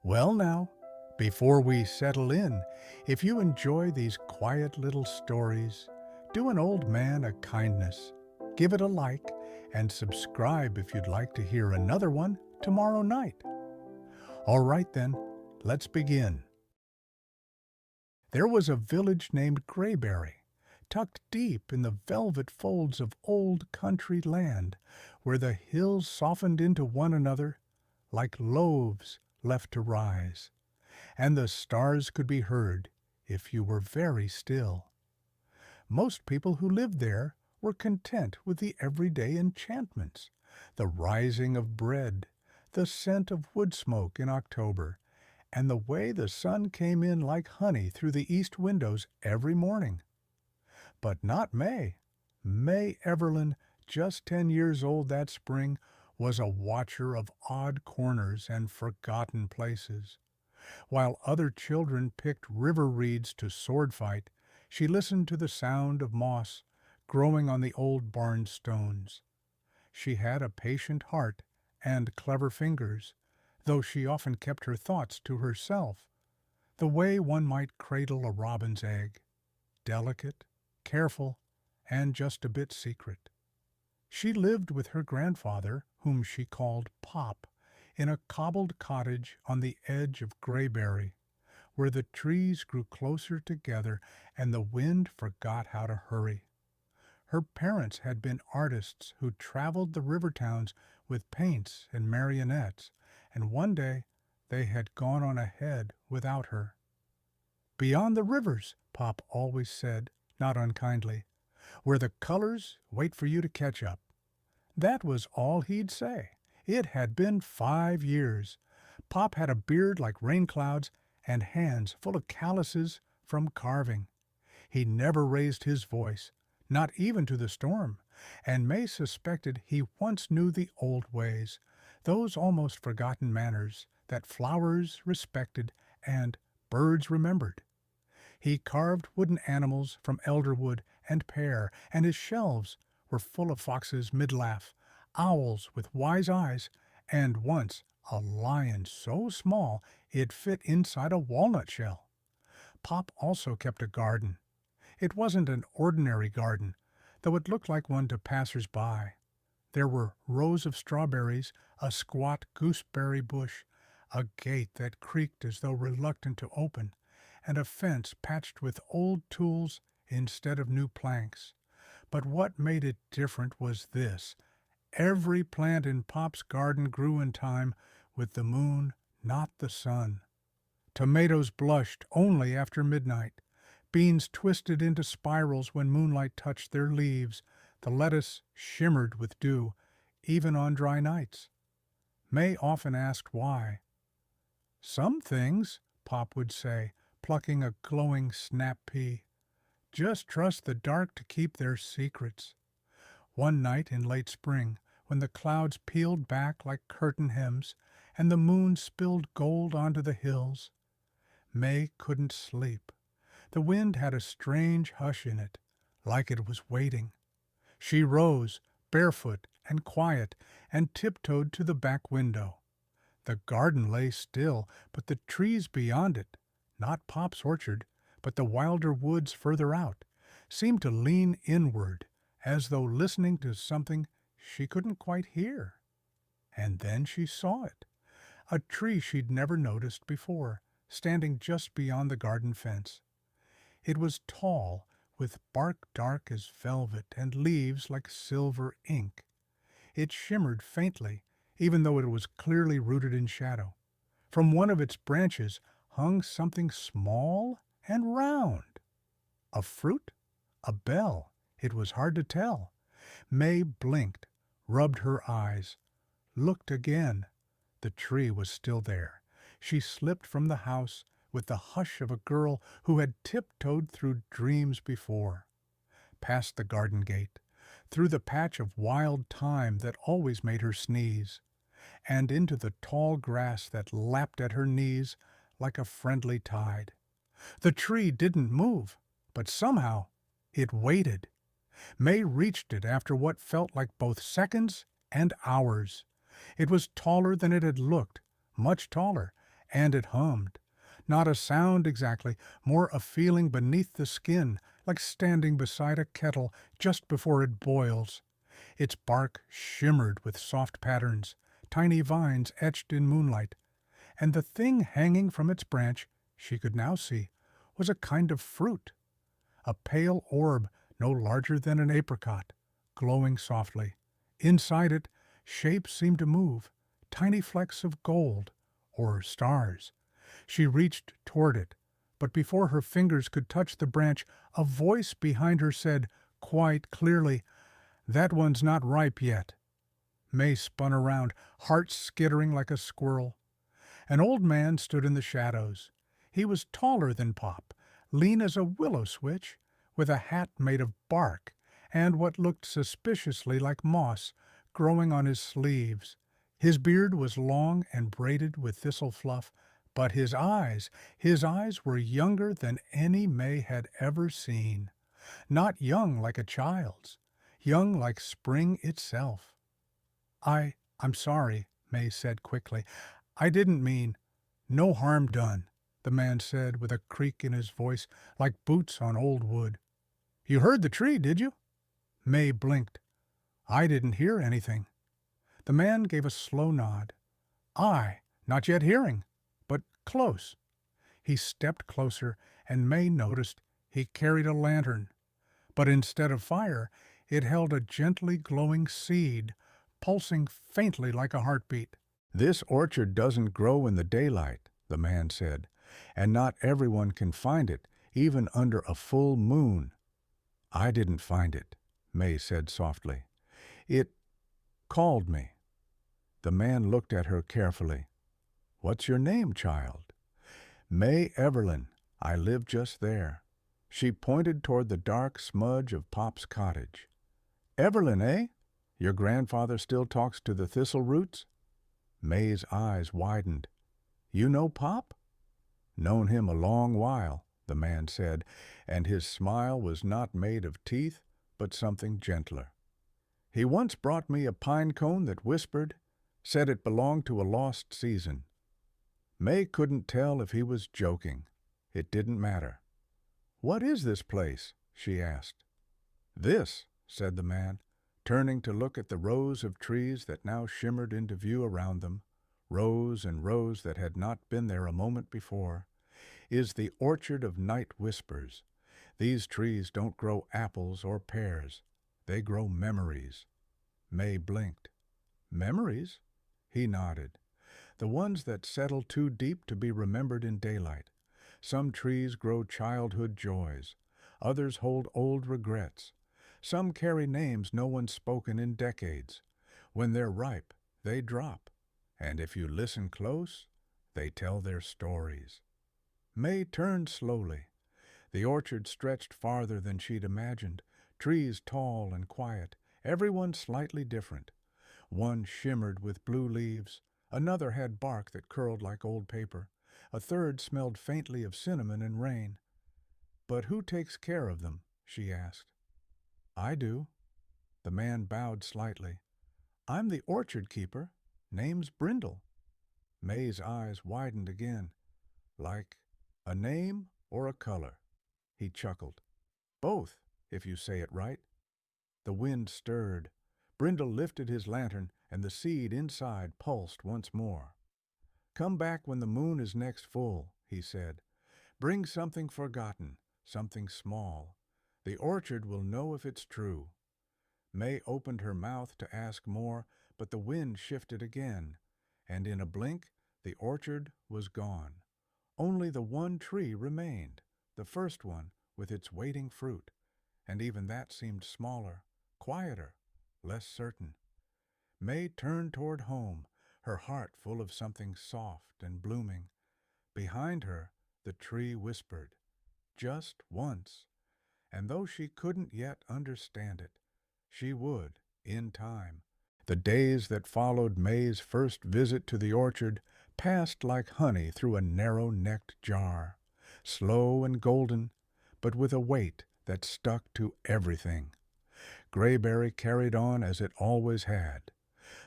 Well, now, before we settle in, if you enjoy these quiet little stories, do an old man a kindness. Give it a like and subscribe if you'd like to hear another one tomorrow night. All right, then, let's begin. There was a village named Grayberry, tucked deep in the velvet folds of old country land, where the hills softened into one another like loaves left to rise, and the stars could be heard if you were very still. Most people who lived there were content with the everyday enchantments, the rising of bread, the scent of wood smoke in October, and the way the sun came in like honey through the east windows every morning. But not May. May Everlyn, just 10 years old that spring, was a watcher of odd corners and forgotten places. While other children picked river reeds to sword fight, she listened to the sound of moss growing on the old barn stones. She had a patient heart and clever fingers, though she often kept her thoughts to herself, the way one might cradle a robin's egg, delicate, careful, and just a bit secret. She lived with her grandfather, whom she called Pop, in a cobbled cottage on the edge of Grayberry, where the trees grew closer together and the wind forgot how to hurry. Her parents had been artists who traveled the river towns with paints and marionettes, and one day they had gone on ahead without her. "Beyond the rivers," Pop always said, not unkindly, "where the colors wait for you to catch up." That was all he'd say. It had been 5 years. Pop had a beard like rain clouds and hands full of calluses from carving. He never raised his voice, not even to the storm, and May suspected he once knew the old ways, those almost forgotten manners that flowers respected and birds remembered. He carved wooden animals from elderwood and pear, and his shelves were full of foxes mid-laugh, owls with wise eyes, and once a lion so small it fit inside a walnut shell. Pop also kept a garden. It wasn't an ordinary garden, though it looked like one to passers-by. There were rows of strawberries, a squat gooseberry bush, a gate that creaked as though reluctant to open, and a fence patched with old tools instead of new planks. But what made it different was this: every plant in Pop's garden grew in time with the moon, not the sun. Tomatoes blushed only after midnight. Beans twisted into spirals when moonlight touched their leaves. The lettuce shimmered with dew, even on dry nights. May often asked why. "Some things," Pop would say, plucking a glowing snap pea, "just trust the dark to keep their secrets." One night in late spring, when the clouds peeled back like curtain hems and the moon spilled gold onto the hills, May couldn't sleep. The wind had a strange hush in it, like it was waiting. She rose, barefoot and quiet, and tiptoed to the back window. The garden lay still, but the trees beyond it, not Pop's orchard, but the wilder woods further out, seemed to lean inward, as though listening to something she couldn't quite hear. And then she saw it, a tree she'd never noticed before, standing just beyond the garden fence. It was tall, with bark dark as velvet and leaves like silver ink. It shimmered faintly, even though it was clearly rooted in shadow. From one of its branches hung something small and round. A fruit? A bell? It was hard to tell. May blinked, rubbed her eyes, looked again. The tree was still there. She slipped from the house with the hush of a girl who had tiptoed through dreams before. Past the garden gate, through the patch of wild thyme that always made her sneeze, and into the tall grass that lapped at her knees like a friendly tide. The tree didn't move, but somehow it waited. May reached it after what felt like both seconds and hours. It was taller than it had looked, much taller, And it hummed. Not a sound exactly, more a feeling beneath the skin, like standing beside a kettle just before it boils. Its bark shimmered with soft patterns, tiny vines etched in moonlight, and the thing hanging from its branch, she could now see, was a kind of fruit, a pale orb no larger than an apricot, glowing softly. Inside it, shapes seemed to move, tiny flecks of gold, or stars. She reached toward it, but before her fingers could touch the branch, a voice behind her said, quite clearly, "That one's not ripe yet." May spun around, heart skittering like a squirrel. An old man stood in the shadows. He was taller than Pop, lean as a willow switch, with a hat made of bark, and what looked suspiciously like moss growing on his sleeves. His beard was long and braided with thistle fluff, but his eyes were younger than any May had ever seen. Not young like a child's, young like spring itself. I'm sorry," May said quickly. "I didn't mean—" "No harm done," the man said with a creak in his voice like boots on old wood. "You heard the tree, did you?" May blinked. "I didn't hear anything." The man gave a slow nod. Not yet hearing, but close." He stepped closer, and May noticed he carried a lantern. But instead of fire, it held a gently glowing seed, pulsing faintly like a heartbeat. "This orchard doesn't grow in the daylight," the man said, "and not everyone can find it, even under a full moon." "I didn't find it," May said softly. "It called me." The man looked at her carefully. "What's your name, child?" "May Everlyn. I live just there." She pointed toward the dark smudge of Pop's cottage. "Everlyn, eh? Your grandfather still talks to the thistle roots?" May's eyes widened. "You know Pop?" "Known him a long while," the man said, and his smile was not made of teeth, but something gentler. "He once brought me a pine cone that whispered, said it belonged to a lost season." May couldn't tell if he was joking. It didn't matter. "What is this place?" she asked. "This," said the man, turning to look at the rows of trees that now shimmered into view around them, rows and rows that had not been there a moment before, "is the orchard of night whispers. These trees don't grow apples or pears. They grow memories." May blinked. "Memories?" He nodded. "The ones that settle too deep to be remembered in daylight. Some trees grow childhood joys. Others hold old regrets. Some carry names no one's spoken in decades. When they're ripe, they drop. And if you listen close, they tell their stories." May turned slowly. The orchard stretched farther than she'd imagined, trees tall and quiet, everyone slightly different. One shimmered with blue leaves, another had bark that curled like old paper, a third smelled faintly of cinnamon and rain. "But who takes care of them?" she asked. "I do." The man bowed slightly. "I'm the orchard keeper. Name's Brindle." May's eyes widened again. "Like a name or a color?" He chuckled. "Both, if you say it right." The wind stirred. Brindle lifted his lantern, and the seed inside pulsed once more. "Come back when the moon is next full," he said. "Bring something forgotten, something small. The orchard will know if it's true." May opened her mouth to ask more, but the wind shifted again, and in a blink the orchard was gone. Only the one tree remained, the first one with its waiting fruit, and even that seemed smaller, quieter, less certain. May turned toward home, her heart full of something soft and blooming. Behind her, the tree whispered, just once, and though she couldn't yet understand it, she would, in time. The days that followed May's first visit to the orchard passed like honey through a narrow-necked jar, slow and golden, but with a weight that stuck to everything. Grayberry carried on as it always had.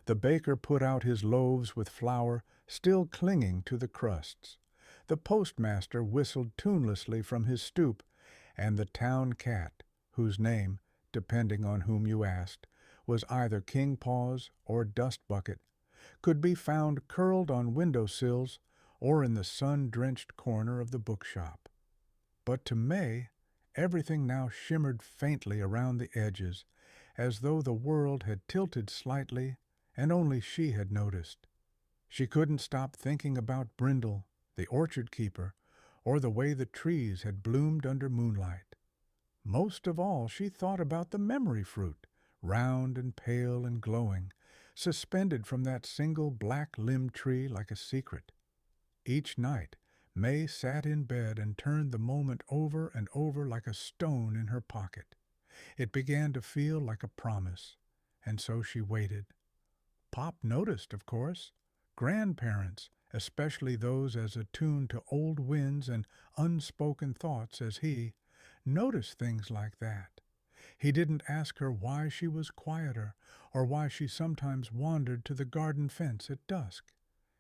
The baker put out his loaves with flour still clinging to the crusts. The postmaster whistled tunelessly from his stoop, and the town cat, whose name, depending on whom you asked, was either King Paws or Dust Bucket, could be found curled on window sills or in the sun-drenched corner of the bookshop. But to May, everything now shimmered faintly around the edges, as though the world had tilted slightly and only she had noticed. She couldn't stop thinking about Brindle, the orchard keeper, or the way the trees had bloomed under moonlight. Most of all, she thought about the memory fruit, round and pale and glowing, suspended from that single black-limbed tree like a secret. Each night, May sat in bed and turned the moment over and over like a stone in her pocket. It began to feel like a promise, and so she waited. Pop noticed, of course. Grandparents, especially those as attuned to old winds and unspoken thoughts as he, noticed things like that. He didn't ask her why she was quieter or why she sometimes wandered to the garden fence at dusk.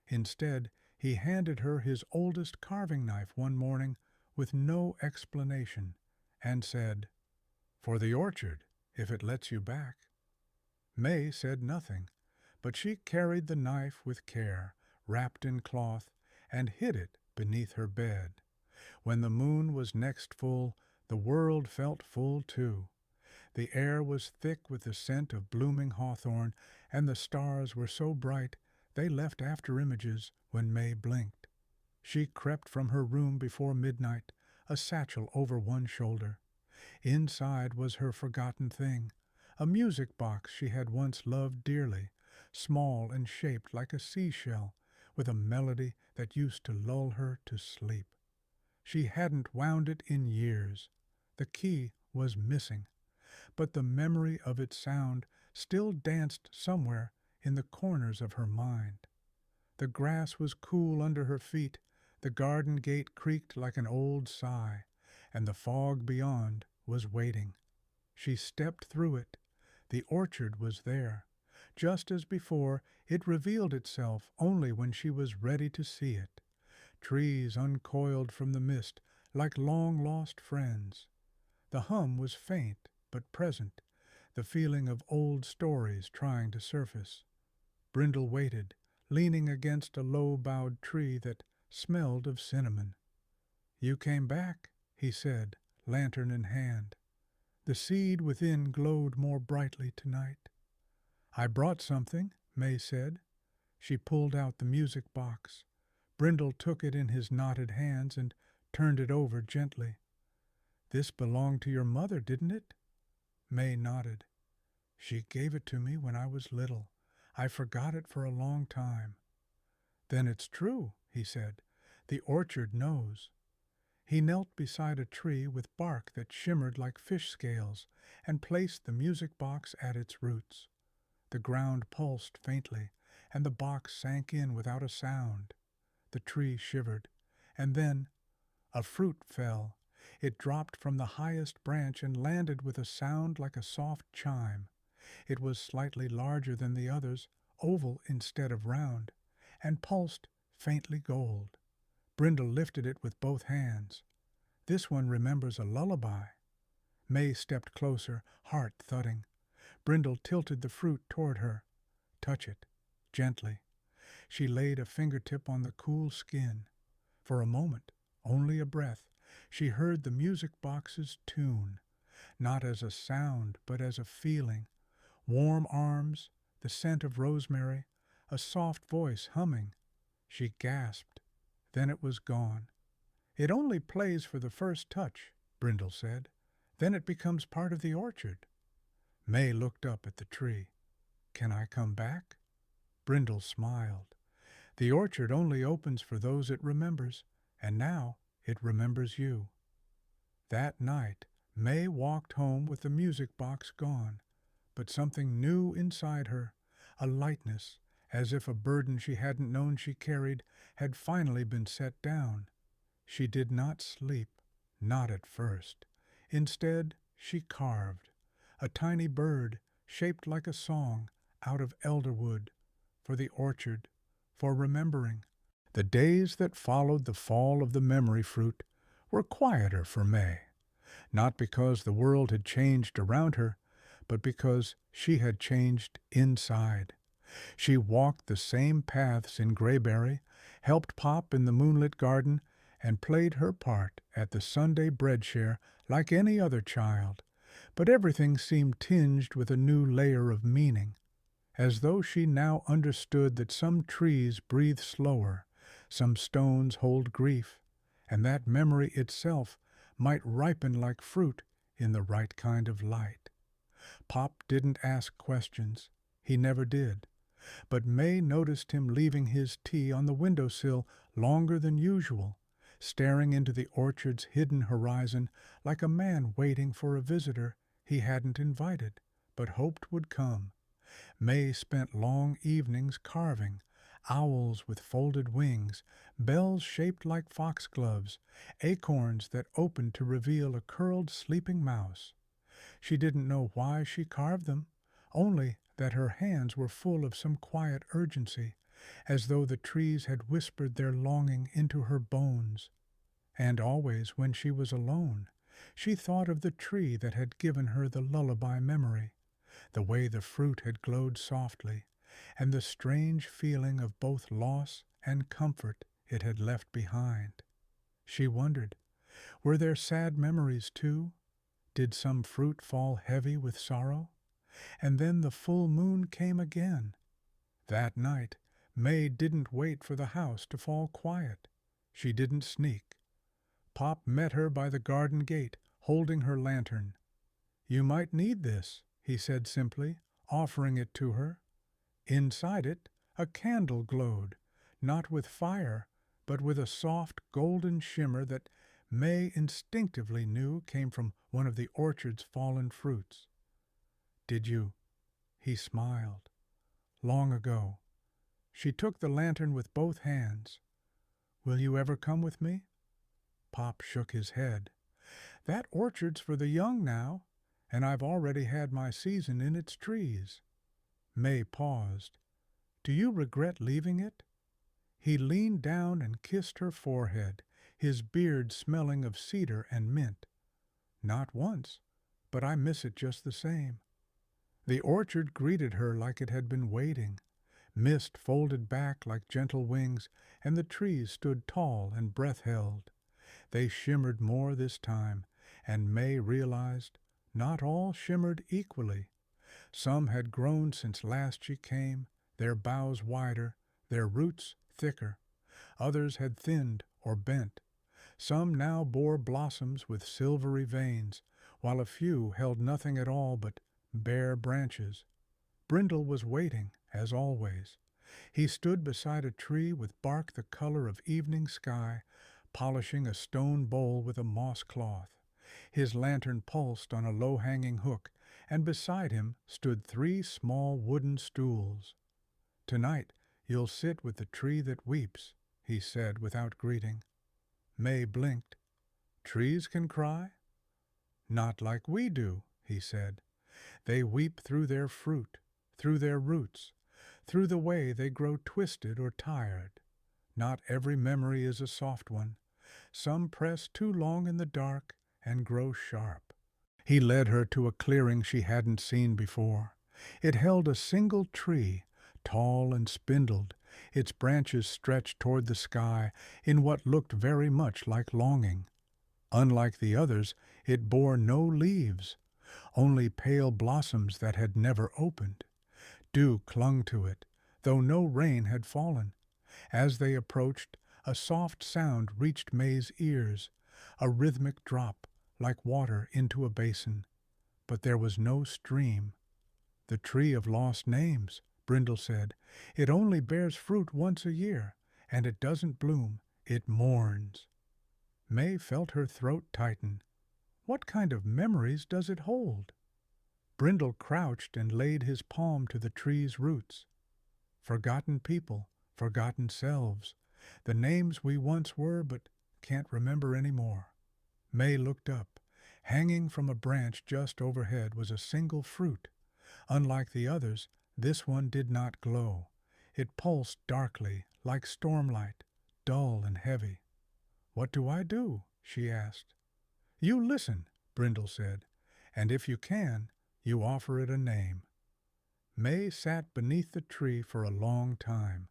Instead, he handed her his oldest carving knife one morning with no explanation and said, "For the orchard, if it lets you back." May said nothing, but she carried the knife with care, wrapped in cloth, and hid it beneath her bed. When the moon was next full, the world felt full too. The air was thick with the scent of blooming hawthorn, and the stars were so bright they left after-images when May blinked. She crept from her room before midnight, a satchel over one shoulder. Inside was her forgotten thing, a music box she had once loved dearly, small and shaped like a seashell, with a melody that used to lull her to sleep. She hadn't wound it in years. The key was missing, but the memory of its sound still danced somewhere in the corners of her mind. The grass was cool under her feet, the garden gate creaked like an old sigh, and the fog beyond was waiting. She stepped through it. The orchard was there. Just as before, it revealed itself only when she was ready to see it. Trees uncoiled from the mist like long-lost friends. The hum was faint but present, the feeling of old stories trying to surface. Brindle waited, leaning against a low-boughed tree that smelled of cinnamon. "You came back," he said, lantern in hand. The seed within glowed more brightly tonight. "I brought something," May said. She pulled out the music box. Brindle took it in his knotted hands and turned it over gently. "This belonged to your mother, didn't it?" May nodded. "She gave it to me when I was little. I forgot it for a long time." "Then it's true," he said. "The orchard knows." He knelt beside a tree with bark that shimmered like fish scales and placed the music box at its roots. The ground pulsed faintly, and the box sank in without a sound. The tree shivered, and then a fruit fell. It dropped from the highest branch and landed with a sound like a soft chime. It was slightly larger than the others, oval instead of round, and pulsed faintly gold. Brindle lifted it with both hands. "This one remembers a lullaby." May stepped closer, heart thudding. Brindle tilted the fruit toward her. "Touch it, gently." She laid a fingertip on the cool skin. For a moment, only a breath, she heard the music box's tune, not as a sound but as a feeling. Warm arms, the scent of rosemary, a soft voice humming. She gasped. Then it was gone. "It only plays for the first touch," Brindle said. "Then it becomes part of the orchard." May looked up at the tree. "Can I come back?" Brindle smiled. "The orchard only opens for those it remembers, and now it remembers you." That night, May walked home with the music box gone, but something new inside her, a lightness, as if a burden she hadn't known she carried had finally been set down. She did not sleep, not at first. Instead, she carved, a tiny bird shaped like a song out of elderwood, for the orchard, for remembering. The days that followed the fall of the memory fruit were quieter for May, not because the world had changed around her, but because she had changed inside. She walked the same paths in Grayberry, helped Pop in the moonlit garden, and played her part at the Sunday bread share like any other child, but everything seemed tinged with a new layer of meaning, as though she now understood that some trees breathe slower, some stones hold grief, and that memory itself might ripen like fruit in the right kind of light. Pop didn't ask questions. He never did. But May noticed him leaving his tea on the windowsill longer than usual, staring into the orchard's hidden horizon like a man waiting for a visitor he hadn't invited, but hoped would come. May spent long evenings carving, owls with folded wings, bells shaped like foxgloves, acorns that opened to reveal a curled sleeping mouse. She didn't know why she carved them, only that her hands were full of some quiet urgency, as though the trees had whispered their longing into her bones. And always, when she was alone, she thought of the tree that had given her the lullaby memory, the way the fruit had glowed softly, and the strange feeling of both loss and comfort it had left behind. She wondered, were there sad memories too? Did some fruit fall heavy with sorrow? And then the full moon came again. That night, May didn't wait for the house to fall quiet. She didn't sneak. Pop met her by the garden gate, holding her lantern. "You might need this," he said simply, offering it to her. Inside it, a candle glowed, not with fire, but with a soft golden shimmer that May instinctively knew came from one of the orchard's fallen fruits. "Did you?" He smiled. "Long ago." She took the lantern with both hands. "Will you ever come with me?" Pop shook his head. "That orchard's for the young now, and I've already had my season in its trees." May paused. "Do you regret leaving it?" He leaned down and kissed her forehead, his beard smelling of cedar and mint. "Not once, but I miss it just the same." The orchard greeted her like it had been waiting. Mist folded back like gentle wings, and the trees stood tall and breath-held. They shimmered more this time, and May realized not all shimmered equally. Some had grown since last she came, their boughs wider, their roots thicker. Others had thinned or bent. Some now bore blossoms with silvery veins, while a few held nothing at all but bare branches. Brindle was waiting, as always. He stood beside a tree with bark the color of evening sky, polishing a stone bowl with a moss cloth. His lantern pulsed on a low-hanging hook, and beside him stood 3 small wooden stools. "Tonight you'll sit with the tree that weeps," he said without greeting. May blinked. "Trees can cry?" "Not like we do," he said. "They weep through their fruit, through their roots, through the way they grow twisted or tired. Not every memory is a soft one. Some press too long in the dark and grow sharp." He led her to a clearing she hadn't seen before. It held a single tree, tall and spindled, its branches stretched toward the sky in what looked very much like longing. Unlike the others, it bore no leaves, only pale blossoms that had never opened. Dew clung to it, though no rain had fallen. As they approached, a soft sound reached May's ears, a rhythmic drop, like water into a basin. But there was no stream. "The tree of lost names," Brindle said. "It only bears fruit once a year, and it doesn't bloom. It mourns." May felt her throat tighten. What kind of memories does it hold? Brindle crouched and laid his palm to the tree's roots. "Forgotten people, forgotten selves, the names we once were but can't remember any more." May looked up. Hanging from a branch just overhead was a single fruit. Unlike the others, this one did not glow. It pulsed darkly, like stormlight, dull and heavy. "What do I do?" she asked. "You listen," Brindle said, "and if you can, you offer it a name." May sat beneath the tree for a long time.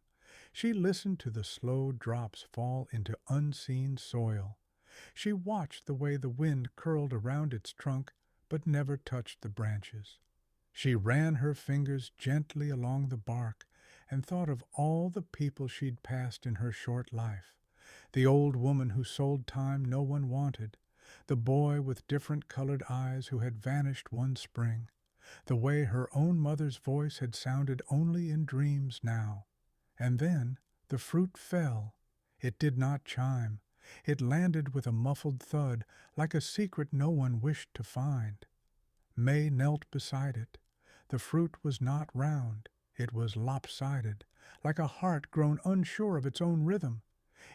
She listened to the slow drops fall into unseen soil. She watched the way the wind curled around its trunk but never touched the branches. She ran her fingers gently along the bark and thought of all the people she'd passed in her short life. The old woman who sold time no one wanted, the boy with different colored eyes who had vanished one spring, the way her own mother's voice had sounded only in dreams now. And then the fruit fell. It did not chime. It landed with a muffled thud, like a secret no one wished to find. May knelt beside it. The fruit was not round. It was lopsided, like a heart grown unsure of its own rhythm.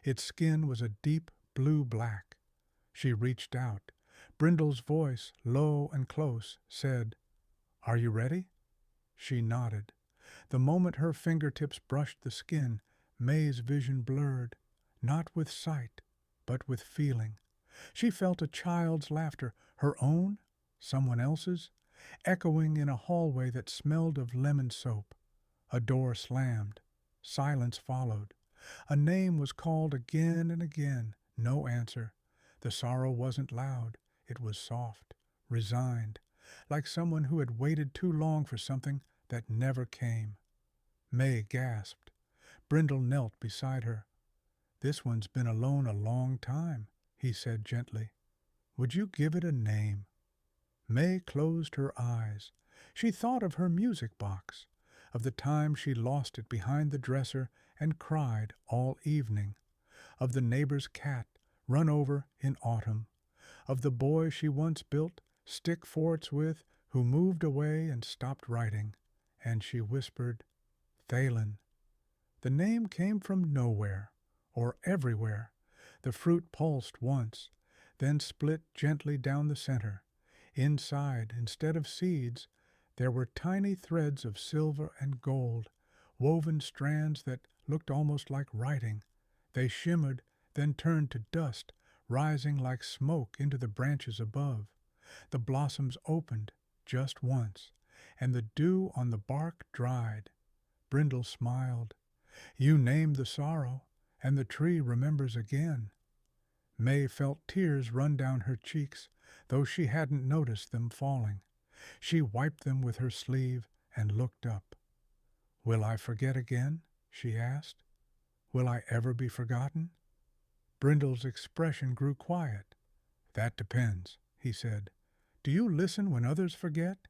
Its skin was a deep blue-black. She reached out. Brindle's voice, low and close, said, "Are you ready?" She nodded. The moment her fingertips brushed the skin, May's vision blurred, not with sight, but with feeling. She felt a child's laughter, her own, someone else's, echoing in a hallway that smelled of lemon soap. A door slammed. Silence followed. A name was called again and again. No answer. The sorrow wasn't loud. It was soft, resigned, like someone who had waited too long for something that never came. May gasped. Brindle knelt beside her. "This one's been alone a long time," he said gently. "Would you give it a name?" May closed her eyes. She thought of her music box, of the time she lost it behind the dresser and cried all evening, of the neighbor's cat run over in autumn, of the boy she once built stick forts with who moved away and stopped writing, and she whispered, "Thalen." The name came from nowhere, or everywhere. The fruit pulsed once, then split gently down the center. Inside, instead of seeds, there were tiny threads of silver and gold, woven strands that looked almost like writing. They shimmered, then turned to dust, rising like smoke into the branches above. The blossoms opened just once, and the dew on the bark dried. Brindle smiled. "You named the sorrow, and the tree remembers again." May felt tears run down her cheeks, though she hadn't noticed them falling. She wiped them with her sleeve and looked up. "Will I forget again?" she asked. "Will I ever be forgotten?" Brindle's expression grew quiet. "That depends," he said. "Do you listen when others forget?"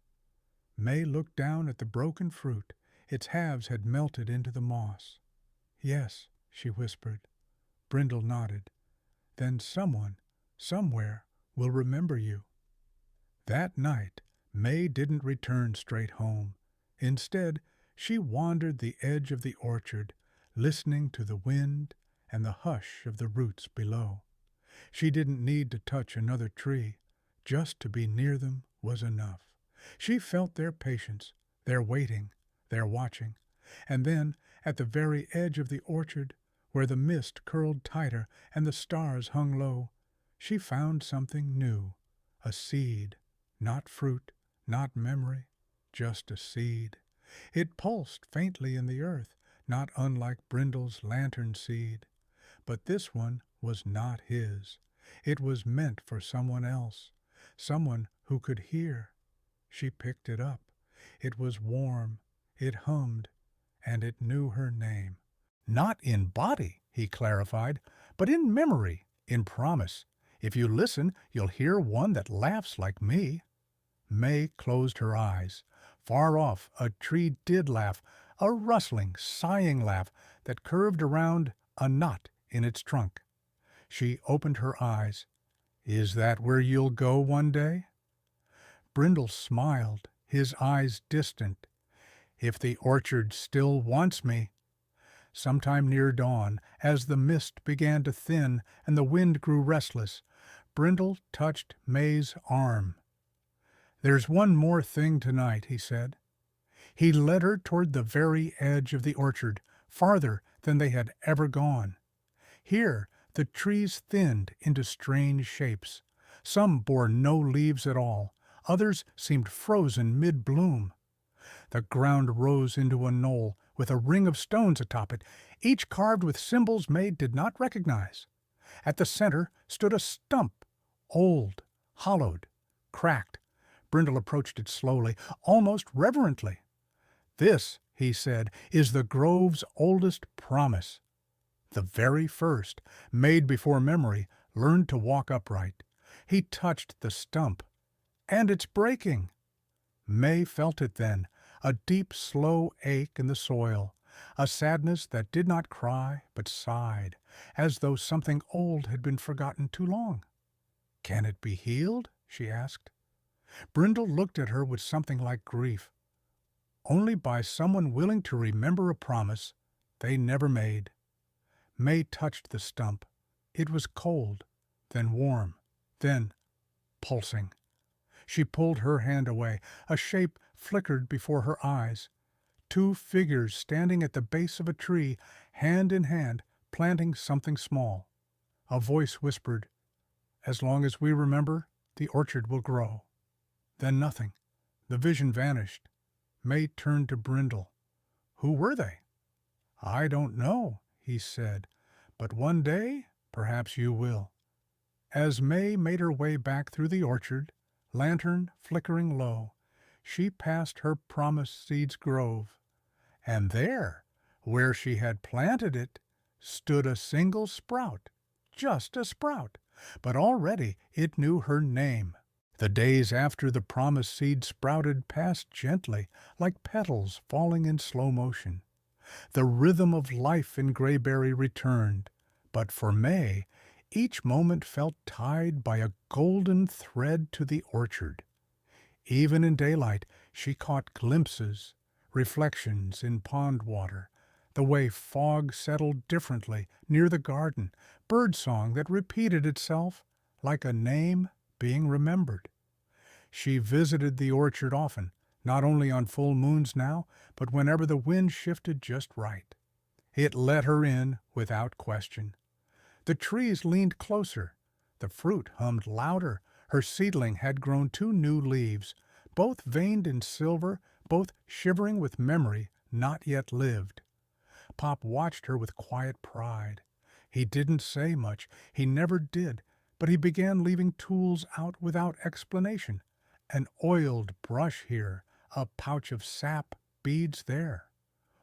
May looked down at the broken fruit. Its halves had melted into the moss. "Yes," she whispered. Brindle nodded. "Then someone, somewhere, will remember you." That night, May didn't return straight home. Instead, she wandered the edge of the orchard, listening to the wind and the hush of the roots below. She didn't need to touch another tree. Just to be near them was enough. She felt their patience, their waiting, their watching. And then, at the very edge of the orchard, where the mist curled tighter and the stars hung low, she found something new, a seed, not fruit, not memory, just a seed. It pulsed faintly in the earth, not unlike Brindle's lantern seed. But this one was not his. It was meant for someone else, someone who could hear. She picked it up. It was warm, it hummed, and it knew her name. "Not in body," he clarified, "but in memory, in promise. If you listen, you'll hear one that laughs like me." May closed her eyes. Far off, a tree did laugh, a rustling, sighing laugh that curved around a knot in its trunk. She opened her eyes. "Is that where you'll go one day?" Brindle smiled, his eyes distant. "If the orchard still wants me." Sometime near dawn, as the mist began to thin and the wind grew restless, Brindle touched May's arm. "There's one more thing tonight," he said. He led her toward the very edge of the orchard, farther than they had ever gone. Here the trees thinned into strange shapes. Some bore no leaves at all, others seemed frozen mid-bloom. The ground rose into a knoll with a ring of stones atop it, each carved with symbols May did not recognize. At the center stood a stump, old, hollowed, cracked. Brindle approached it slowly, almost reverently. "This," he said, "is the grove's oldest promise. The very first, made before memory, learned to walk upright." He touched the stump. "And it's breaking." May felt it then, a deep, slow ache in the soil, a sadness that did not cry but sighed, as though something old had been forgotten too long. "Can it be healed?" she asked. Brindle looked at her with something like grief. "Only by someone willing to remember a promise they never made." May touched the stump. It was cold, then warm, then pulsing. She pulled her hand away. A shape flickered before her eyes. Two figures standing at the base of a tree, hand in hand, planting something small. A voice whispered, "As long as we remember, the orchard will grow." Then nothing. The vision vanished. May turned to Brindle. "Who were they?" "I don't know," he said, "but one day perhaps you will." As May made her way back through the orchard, lantern flickering low, she passed her promised seed's grove, and there, where she had planted it, stood a single sprout, just a sprout, but already it knew her name. The days after the promised seed sprouted passed gently, like petals falling in slow motion. The rhythm of life in Grayberry returned, but for May, each moment felt tied by a golden thread to the orchard. Even in daylight she caught glimpses, reflections in pond water, the way fog settled differently near the garden, birdsong that repeated itself like a name being remembered. She visited the orchard often, not only on full moons now, but whenever the wind shifted just right. It let her in without question. The trees leaned closer. The fruit hummed louder. Her seedling had grown 2 new leaves, both veined in silver, both shivering with memory not yet lived. Pop watched her with quiet pride. He didn't say much. He never did, but he began leaving tools out without explanation. An oiled brush here, a pouch of sap beads there.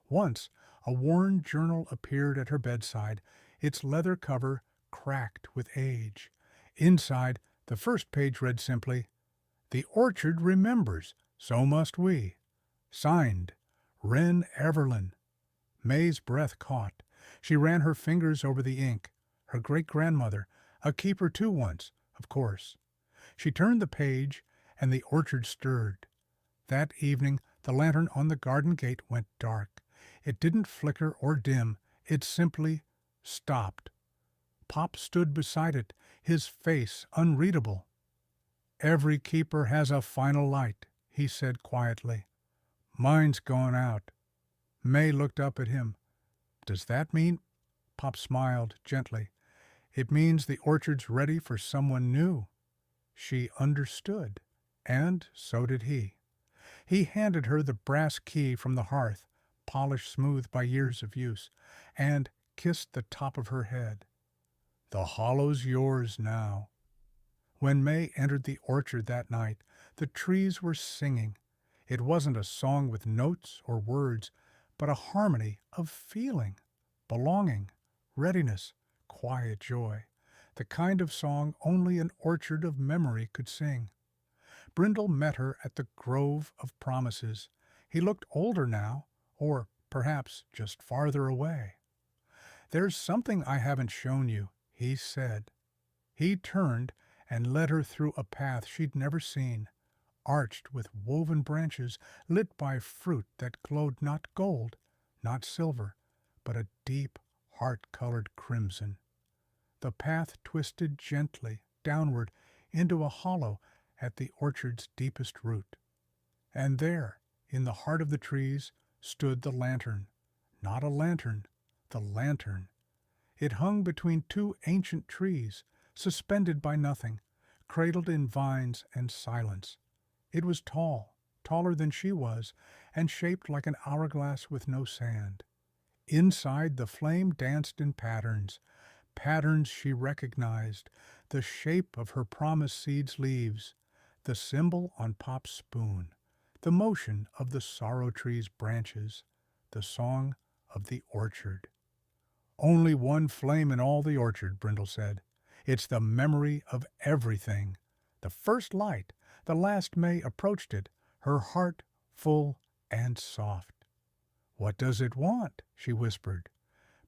Once, a worn journal appeared at her bedside, its leather cover cracked with age. Inside, the first page read simply, "The orchard remembers, so must we." Signed, Wren Everlyn. May's breath caught. She ran her fingers over the ink. Her great-grandmother, a keeper too once, of course. She turned the page, and the orchard stirred. That evening, the lantern on the garden gate went dark. It didn't flicker or dim. It simply stopped. Pop stood beside it, his face unreadable. "Every keeper has a final light," he said quietly. "Mine's gone out." May looked up at him. "Does that mean—" Pop smiled gently. "It means the orchard's ready for someone new." She understood, and so did he. He handed her the brass key from the hearth, polished smooth by years of use, and kissed the top of her head. "The hollow's yours now." When May entered the orchard that night, the trees were singing. It wasn't a song with notes or words, but a harmony of feeling, belonging, readiness, quiet joy, the kind of song only an orchard of memory could sing. Brindle met her at the Grove of Promises. He looked older now, or perhaps just farther away. "There's something I haven't shown you," he said. He turned and led her through a path she'd never seen, arched with woven branches, lit by fruit that glowed not gold, not silver, but a deep, heart-colored crimson. The path twisted gently downward into a hollow at the orchard's deepest root. And there, in the heart of the trees, stood the lantern, not a lantern, the lantern. It hung between two ancient trees, suspended by nothing, cradled in vines and silence. It was tall, taller than she was, and shaped like an hourglass with no sand. Inside, the flame danced in patterns, patterns she recognized, the shape of her promise seed's leaves, the symbol on Pop's spoon, the motion of the sorrow tree's branches, the song of the orchard. Only one flame in all the orchard, Brindle said. It's the memory of everything. The first light, the last May approached it, her heart full and soft. What does it want? She whispered.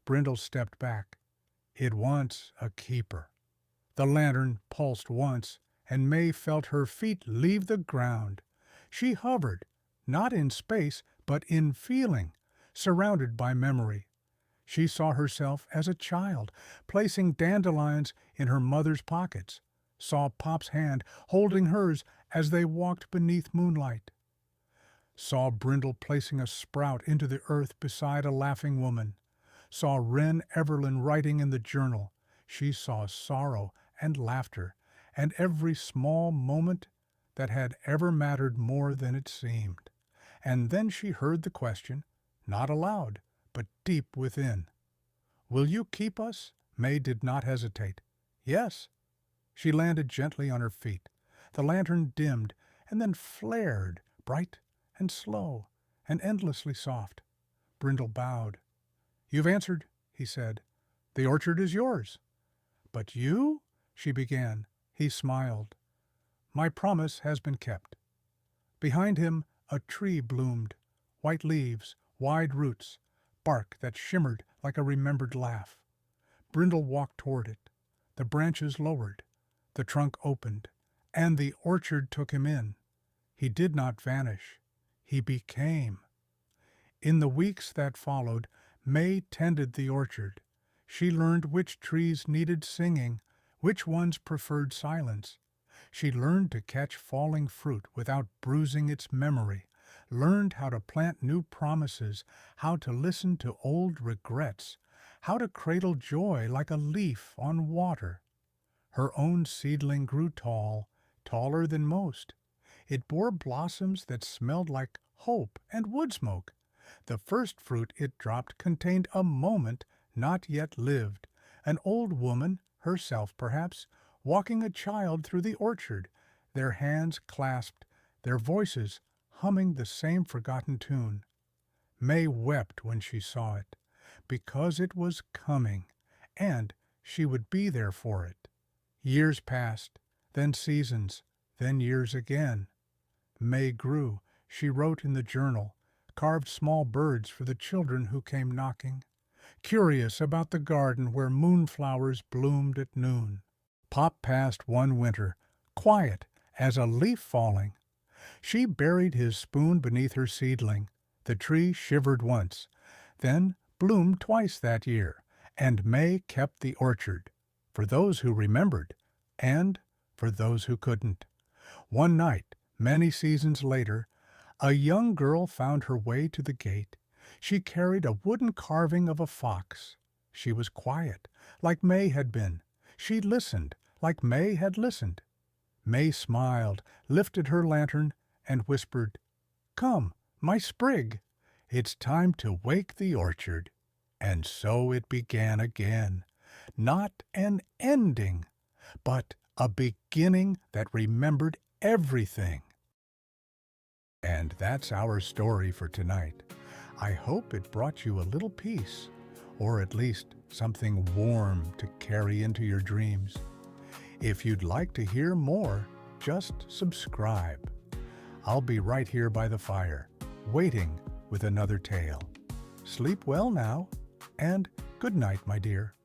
Brindle stepped back. It wants a keeper. The lantern pulsed once, and May felt her feet leave the ground. She hovered, not in space, but in feeling, surrounded by memory. She saw herself as a child, placing dandelions in her mother's pockets, saw Pop's hand holding hers as they walked beneath moonlight, saw Brindle placing a sprout into the earth beside a laughing woman, saw Wren Everlyn writing in the journal. She saw sorrow and laughter, and every small moment that had ever mattered more than it seemed. And then she heard the question, not aloud, but deep within. Will you keep us? May did not hesitate. Yes. She landed gently on her feet. The lantern dimmed and then flared, bright and slow and endlessly soft. Brindle bowed. You've answered, he said. The orchard is yours. But you? She began. He smiled. My promise has been kept. Behind him a tree bloomed, white leaves, wide roots, bark that shimmered like a remembered laugh. Brindle walked toward it. The branches lowered, the trunk opened, and the orchard took him in. He did not vanish. He became. In the weeks that followed, May tended the orchard. She learned which trees needed singing, which ones preferred silence. She learned to catch falling fruit without bruising its memory, learned how to plant new promises, how to listen to old regrets, how to cradle joy like a leaf on water. Her own seedling grew tall, taller than most. It bore blossoms that smelled like hope and wood smoke. The first fruit it dropped contained a moment not yet lived, an old woman, herself perhaps, walking a child through the orchard, their hands clasped, their voices humming the same forgotten tune. May wept when she saw it, because it was coming, and she would be there for it. Years passed, then seasons, then years again. May grew. She wrote in the journal, carved small birds for the children who came knocking, curious about the garden where moonflowers bloomed at noon. Pop passed one winter, quiet as a leaf falling. She buried his spoon beneath her seedling. The tree shivered once, then bloomed twice that year, and May kept the orchard, for those who remembered, and for those who couldn't. One night, many seasons later, a young girl found her way to the gate. She carried a wooden carving of a fox. She was quiet, like May had been. She listened, like May had listened. May smiled, lifted her lantern, and whispered, "Come, my sprig, it's time to wake the orchard." And so it began again. Not an ending, but a beginning that remembered everything. And that's our story for tonight. I hope it brought you a little peace, or at least something warm to carry into your dreams. If you'd like to hear more, just subscribe. I'll be right here by the fire, waiting with another tale. Sleep well now, and good night, my dear.